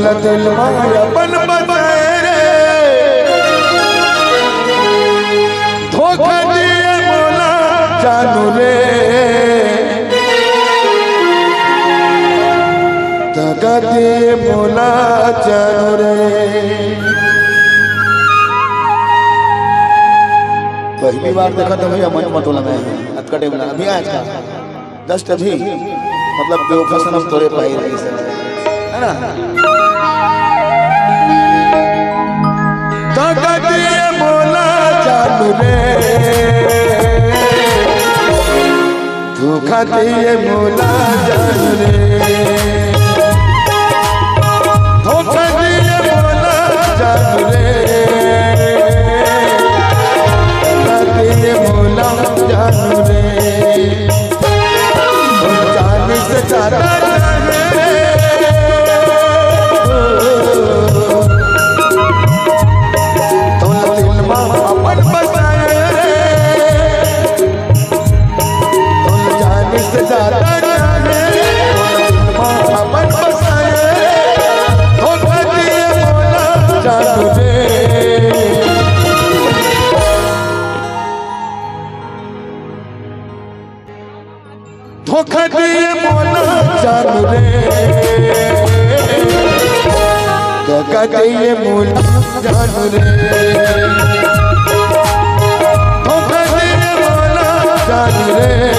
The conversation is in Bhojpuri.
तोला दिल माया बन बसाए रे धोखा दिए मोला जानू रे दगा दिए मोला जानू रे। पहली बार देखा था भैया मन मतोला में अटकटे बना अभी आज का जस्ट अभी मतलब बेवफा सनम तोरे पाई रही है ना। दगा दिए मोला जानू रे धोखा दिए मोला जानू रे धोखा दिए मोला जानू रे दगा दिए मोला जानू रे जाने से ज्यादा धोखा दिए मोला जानू रे धोखा दिए मोला जानू रे धोखा दिए मोला जानू रे